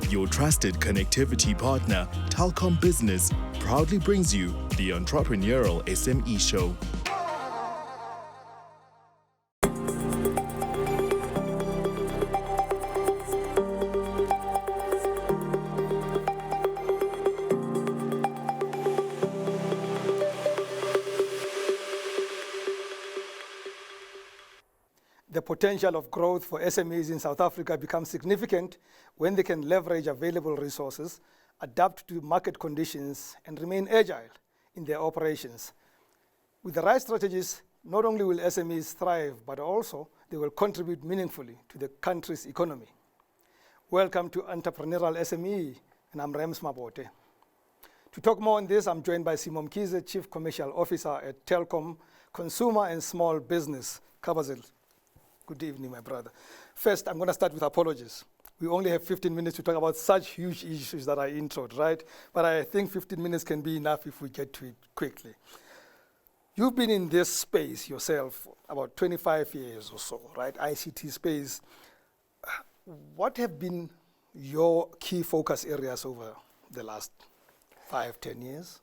Your trusted connectivity partner, Telkom Business, proudly brings you the Entrepreneurial SME Show. The potential of growth for SMEs in South Africa becomes significant when they can leverage available resources, adapt to market conditions, and remain agile in their operations. With the right strategies, not only will SMEs thrive, but also they will contribute meaningfully to the country's economy. Welcome to Entrepreneurial SME, and I'm Mabote. To talk more on this, I'm joined by Simo Mkhize, Chief Commercial Officer at Telkom Consumer and Small Business. Good evening, my brother. First, I'm going to start with apologies. We only have 15 minutes to talk about such huge issues that I introed, right? But I think 15 minutes can be enough if we get to it quickly. You've been in this space yourself about 25 years or so, right? ICT space. What have been your key focus areas over the last 5-10 years?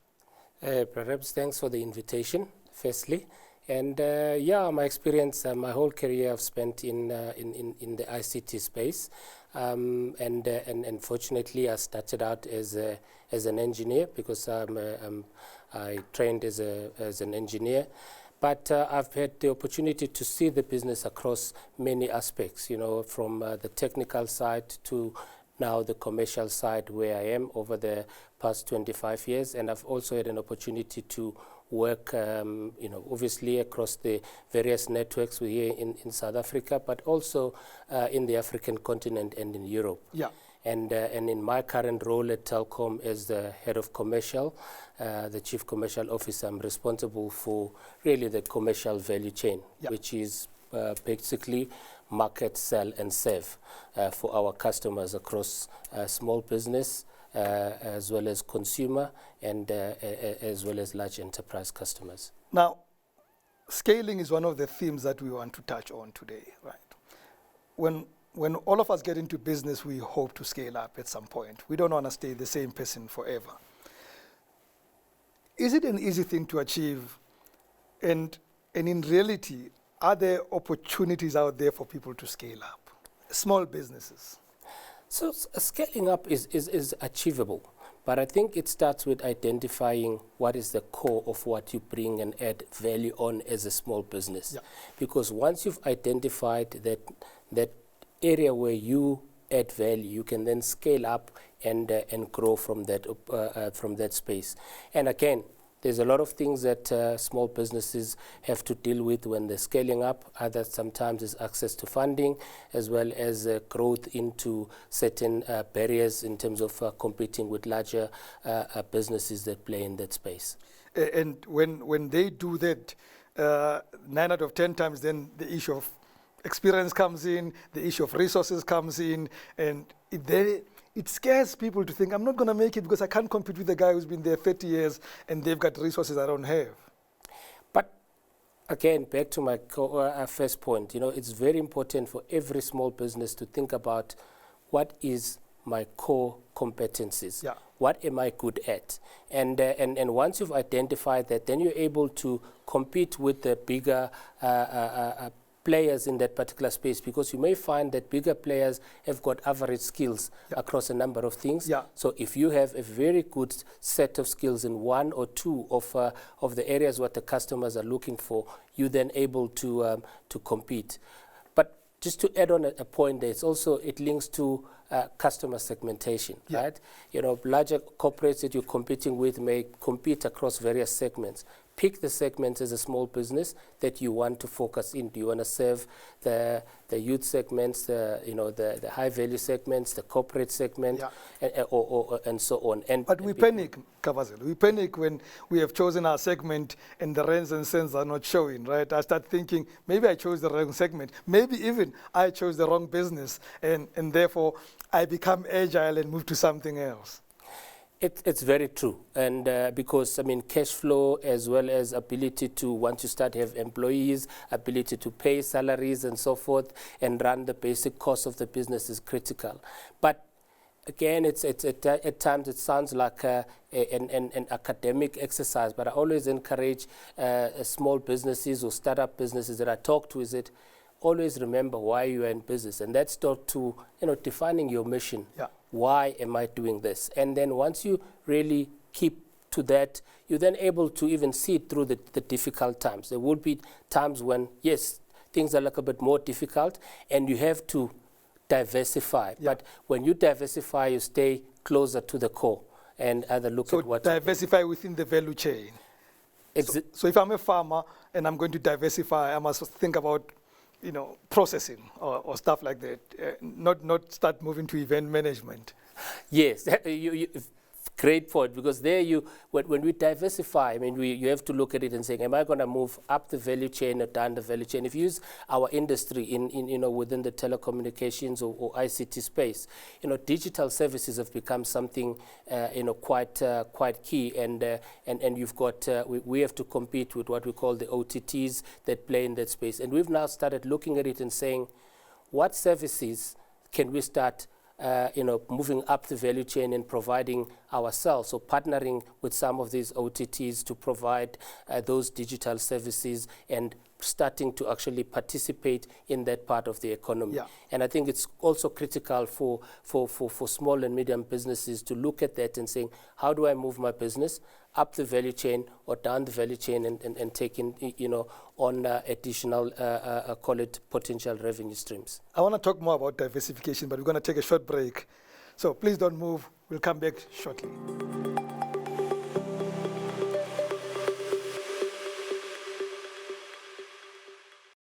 Perhaps thanks for the invitation, firstly. And my experience, my whole career I've spent in the ICT space, and fortunately I started out as an engineer because I trained as an engineer. But I've had the opportunity to see the business across many aspects, you know, from the technical side to now the commercial side where I am over the past 25 years. And I've also had an opportunity to work, obviously across the various networks we here in South Africa, but also in the African continent and in Europe. Yeah. And in my current role at Telkom as the head of commercial, the chief commercial officer, I'm responsible for really the commercial value chain, which is basically market, sell, and serve for our customers across small business, as well as consumer and as well as large enterprise customers. Now, scaling is one of the themes that we want to touch on today, right? When all of us get into business, we hope to scale up at some point. We don't want to stay the same person forever. Is it an easy thing to achieve? And in reality, are there opportunities out there for people to scale up? Small businesses. So scaling up is achievable, but I think it starts with identifying what is the core of what you bring and add value on as a small business. Yeah. Because once you've identified that area where you add value, you can then scale up and grow from that space. And again, there's a lot of things that small businesses have to deal with when they're scaling up. Other sometimes is access to funding, as well as growth into certain barriers in terms of competing with larger businesses that play in that space. And when they do that, 9 out of 10 times, then the issue of experience comes in, the issue of resources comes in, and it scares people to think, I'm not going to make it because I can't compete with the guy who's been there 30 years and they've got resources I don't have. But again, back to my first point, it's very important for every small business to think about what is my core competencies. Yeah. What am I good at? And once you've identified that, then you're able to compete with the bigger players in that particular space, because you may find that bigger players have got average skills across a number of things. Yeah. So if you have a very good set of skills in one or two of the areas what the customers are looking for, you're then able to compete. But just to add on a point there, it links to customer segmentation, right? Larger corporates that you're competing with may compete across various segments. Pick the segments as a small business that you want to focus in. Do you want to serve the youth segments, the high value segments, the corporate segment, and so on? But we panic, Kavazel. We panic when we have chosen our segment and the rands and cents are not showing, right? I start thinking, maybe I chose the wrong segment. Maybe even I chose the wrong business, and therefore I become agile and move to something else. It's very true, and because cash flow as well as ability to, once you start have employees, ability to pay salaries and so forth and run the basic cost of the business is critical. But Again, at times it sounds like an academic exercise, but I always encourage small businesses or startup businesses that I talk to is that always remember why you are in business, and that's to defining your mission. Yeah. Why am I doing this? And then once you really keep to that, you're then able to even see it through the difficult times. There will be times when, yes, things are a little bit more difficult, and you have to diversify. Yeah. But when you diversify, you stay closer to the core and either look at what... So diversify within the value chain. So if I'm a farmer and I'm going to diversify, I must think about processing or stuff like that, not start moving to event management. Yes, great point, because there when we diversify, I mean, you have to look at it and say, am I going to move up the value chain or down the value chain? If you use our industry within the telecommunications or ICT space, digital services have become something quite key, and you've got we have to compete with what we call the OTTs that play in that space, and we've now started looking at it and saying, what services can we start moving up the value chain and providing ourselves, so partnering with some of these OTTs to provide those digital services and starting to actually participate in that part of the economy. Yeah. And I think it's also critical for small and medium businesses to look at that and saying, how do I move my business up the value chain or down the value chain and taking on additional call it potential revenue streams. I want to talk more about diversification, but we're going to take a short break. So please don't move. We'll come back shortly.